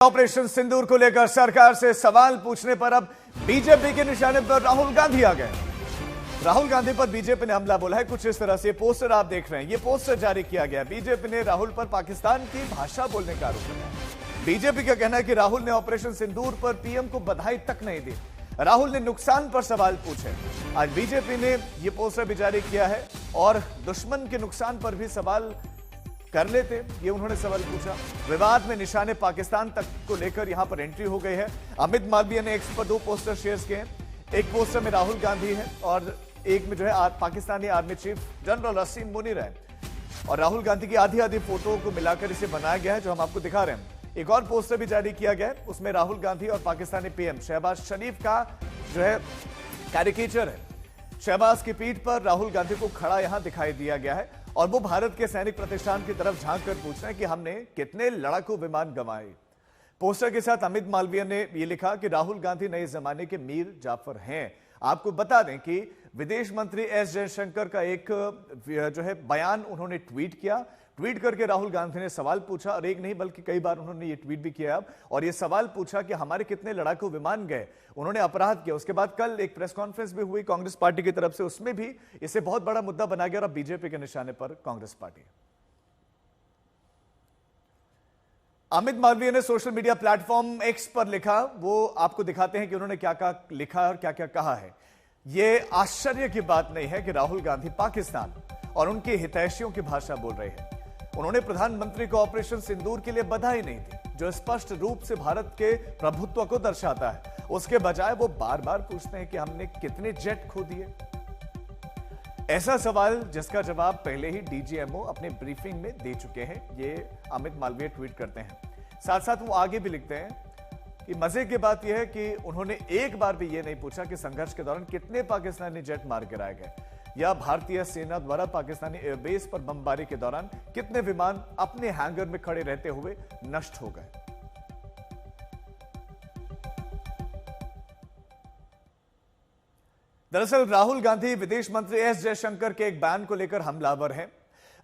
Operation सिंदूर को लेकर सरकार से सवाल पूछने पर अब बीजेपी के निशाने पर राहुल गांधी आ गए। राहुल गांधी पर बीजेपी ने हमला बोला है कुछ इस तरह से। पोस्टर आप देख रहे हैं, ये पोस्टर जारी किया गया। बीजेपी ने राहुल पर पाकिस्तान की भाषा बोलने का आरोप लगाया। बीजेपी का कहना है कि राहुल ने ऑपरेशन सिंदूर पर पीएम को बधाई तक नहीं दी। राहुल ने नुकसान पर सवाल पूछे। आज बीजेपी ने यह पोस्टर भी जारी किया है और दुश्मन के नुकसान पर भी सवाल कर लेते, ये उन्होंने सवाल पूछा। विवाद में निशाने पाकिस्तान तक को लेकर यहां पर एंट्री हो गई है। अमित मालवीय ने एक्स पर 2 पोस्टर शेयर किए हैं। एक पोस्टर में राहुल गांधी है और एक में जो है पाकिस्तानी आर्मी चीफ जनरल असीम मुनीर है। और राहुल गांधी की आधी आधी फोटो को मिलाकर इसे बनाया गया है, जो हम आपको दिखा रहे हैं। एक और पोस्टर भी जारी किया गया है, उसमें राहुल गांधी और पाकिस्तानी पीएम शहबाज शरीफ का जो है कैरिकेचर है। शहबाज की पीठ पर राहुल गांधी को खड़ा यहां दिखाई दिया गया है और वो भारत के सैनिक प्रतिष्ठान की तरफ झांक कर पूछ रहे हैं कि हमने कितने लड़ाकू विमान गंवाए। पोस्टर के साथ अमित मालवीय ने यह लिखा कि राहुल गांधी नए जमाने के मीर जाफर हैं। आपको बता दें कि विदेश मंत्री एस जयशंकर का एक जो है बयान उन्होंने ट्वीट किया। ट्वीट करके राहुल गांधी ने सवाल पूछा और एक नहीं बल्कि कई बार उन्होंने ये ट्वीट भी किया और ये सवाल पूछा कि हमारे कितने लड़ाकू विमान गए। उन्होंने अपराध किया। उसके बाद कल एक प्रेस कॉन्फ्रेंस भी हुई कांग्रेस पार्टी की तरफ से, उसमें भी इसे बहुत बड़ा मुद्दा बनाया गया और बीजेपी के निशाने पर कांग्रेस पार्टी। अमित मालवीय ने सोशल मीडिया प्लेटफॉर्म एक्स पर लिखा, वो आपको दिखाते हैं कि उन्होंने क्या क्या लिखा और क्या क्या कहा है। यह आश्चर्य की बात नहीं है कि राहुल गांधी पाकिस्तान और उनके हितैषियों की भाषा बोल रहे हैं। उन्होंने प्रधानमंत्री को ऑपरेशन सिंदूर के लिए बधाई नहीं दी, जो स्पष्ट रूप से भारत के प्रभुत्व को दर्शाता है। उसके बजाय वो बार बार पूछते हैं कि हमने कितने जेट खो दिए। ऐसा सवाल जिसका जवाब पहले ही डीजीएमओ अपने ब्रीफिंग में दे चुके हैं, ये अमित मालवीय ट्वीट करते हैं। साथ साथ वो आगे भी लिखते हैं कि मजे की बात यह है कि उन्होंने एक बार भी यह नहीं पूछा कि संघर्ष के दौरान कितने पाकिस्तानी जेट मार गिराए गए या भारतीय सेना द्वारा पाकिस्तानी एयरबेस पर बमबारी के दौरान कितने विमान अपने हैंगर में खड़े रहते हुए नष्ट हो गए। दरअसल राहुल गांधी विदेश मंत्री एस जयशंकर के एक बयान को लेकर हमलावर हैं।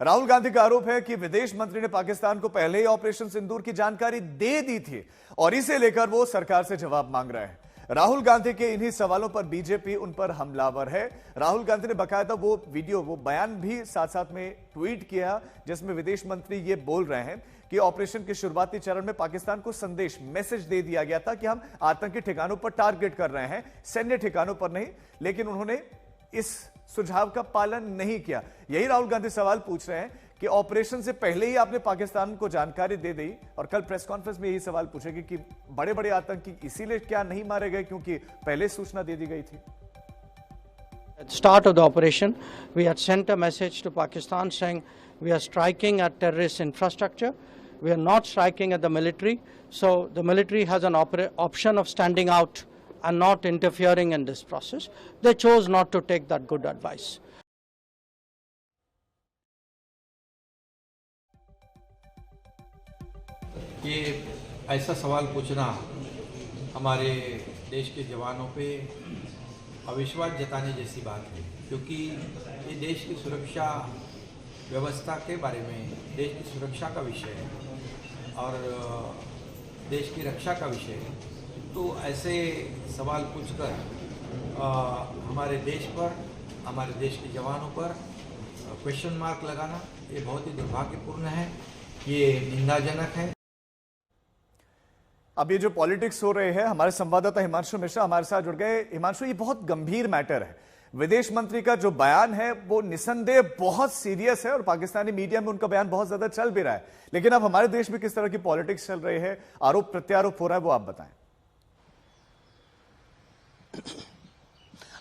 राहुल गांधी का आरोप है कि विदेश मंत्री ने पाकिस्तान को पहले ही ऑपरेशन सिंदूर की जानकारी दे दी थी और इसे लेकर वो सरकार से जवाब मांग रहे हैं। राहुल गांधी के इन्हीं सवालों पर बीजेपी उन पर हमलावर है। राहुल गांधी ने बकायदा वो वीडियो, वो बयान भी साथ साथ में ट्वीट किया, जिसमें विदेश मंत्री ये बोल रहे हैं कि ऑपरेशन के शुरुआती चरण में पाकिस्तान को मैसेज दे दिया गया था कि हम आतंकी ठिकानों पर टारगेट कर रहे हैं, सैन्य ठिकानों पर नहीं। लेकिन उन्होंने इस सुझाव का पालन नहीं किया। यही राहुल गांधी सवाल पूछ रहे हैं कि ऑपरेशन से पहले ही आपने पाकिस्तान को जानकारी दे दी और कल प्रेस कॉन्फ्रेंस में यही सवाल पूछेगी कि बड़े बड़े आतंकी इसीलिए क्या नहीं मारे गए क्योंकि पहले सूचना दे दी गई थी। At the start of the operation, we had sent a message to Pakistan saying we are striking at terrorist infrastructure. We are not striking at the military. So the military has an option of standing out and not interfering in this process. They chose not to take that good advice. ये ऐसा सवाल पूछना हमारे देश के जवानों पे अविश्वास जताने जैसी बात है, क्योंकि ये देश की सुरक्षा व्यवस्था के बारे में, देश की सुरक्षा का विषय है और देश की रक्षा का विषय है। तो ऐसे सवाल पूछकर हमारे देश पर, हमारे देश के जवानों पर क्वेश्चन मार्क लगाना ये बहुत ही दुर्भाग्यपूर्ण है, ये निंदाजनक है। अब ये जो पॉलिटिक्स हो रहे हैं, हमारे संवाददाता हिमांशु मिश्रा हमारे साथ जुड़ गए। हिमांशु, ये बहुत गंभीर मैटर है। विदेश मंत्री का जो बयान है वो निसंदेह बहुत सीरियस है और पाकिस्तानी मीडिया में उनका बयान बहुत ज्यादा चल भी रहा है। लेकिन अब हमारे देश में किस तरह की पॉलिटिक्स चल रही है, आरोप प्रत्यारोप हो रहा है, वो आप बताएं।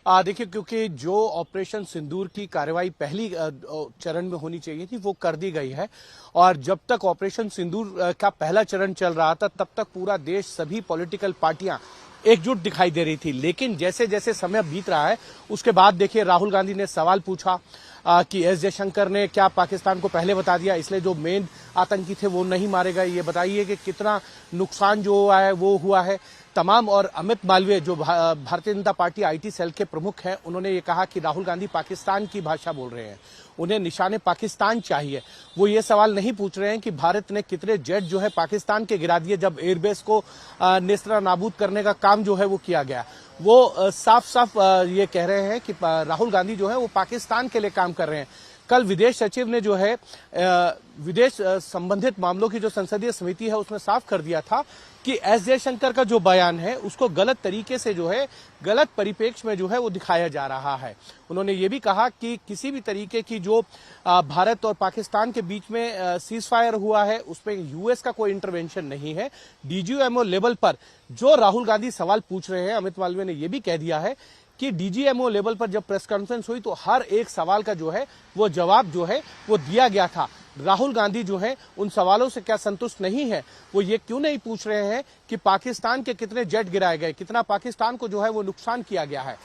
देखिए, क्योंकि जो ऑपरेशन सिंदूर की कार्रवाई पहली चरण में होनी चाहिए थी वो कर दी गई है और जब तक ऑपरेशन सिंदूर का पहला चरण चल रहा था तब तक पूरा देश, सभी पॉलिटिकल पार्टियां एकजुट दिखाई दे रही थी। लेकिन जैसे जैसे समय बीत रहा है उसके बाद देखिए राहुल गांधी ने सवाल पूछा, कि एस जयशंकर ने क्या पाकिस्तान को पहले बता दिया, इसलिए जो मेन आतंकी थे वो नहीं मारे गए। ये बताइए कि कितना नुकसान जो हुआ है वो हुआ है तमाम। और अमित मालवीय जो Bharatiya Janata party IT cell के प्रमुख हैं, उन्होंने ये कहा कि राहुल गांधी पाकिस्तान की भाषा बोल रहे हैं, उन्हें निशाने पाकिस्तान चाहिए। वो ये सवाल नहीं पूछ रहे हैं कि भारत ने कितने जेट जो है पाकिस्तान के गिरा दिए जब एयरबेस को नेस्तरा नाबूद करने का काम जो है वो किया गया। वो साफ साफ ये कह रहे हैं कि राहुल गांधी जो है वो पाकिस्तान के लिए काम कर रहे हैं। कल विदेश सचिव ने जो है विदेश संबंधित मामलों की जो संसदीय समिति है उसने साफ कर दिया था कि एस जयशंकर का जो बयान है उसको गलत तरीके से जो है गलत परिप्रेक्ष्य में जो है वो दिखाया जा रहा है। उन्होंने ये भी कहा कि किसी भी तरीके की जो भारत और पाकिस्तान के बीच में सीज फायर हुआ है उसमें यूएस का कोई इंटरवेंशन नहीं है। डीजीएमओ लेवल पर जो राहुल गांधी सवाल पूछ रहे हैं, अमित मालवीय ने ये भी कह दिया है कि डीजीएमओ लेवल पर जब प्रेस कॉन्फ्रेंस हुई तो हर एक सवाल का जो है वो जवाब जो है वो दिया गया था। राहुल गांधी जो है उन सवालों से क्या संतुष्ट नहीं है, वो ये क्यों नहीं पूछ रहे हैं कि पाकिस्तान के कितने जेट गिराए गए, कितना पाकिस्तान को जो है वो नुकसान किया गया है।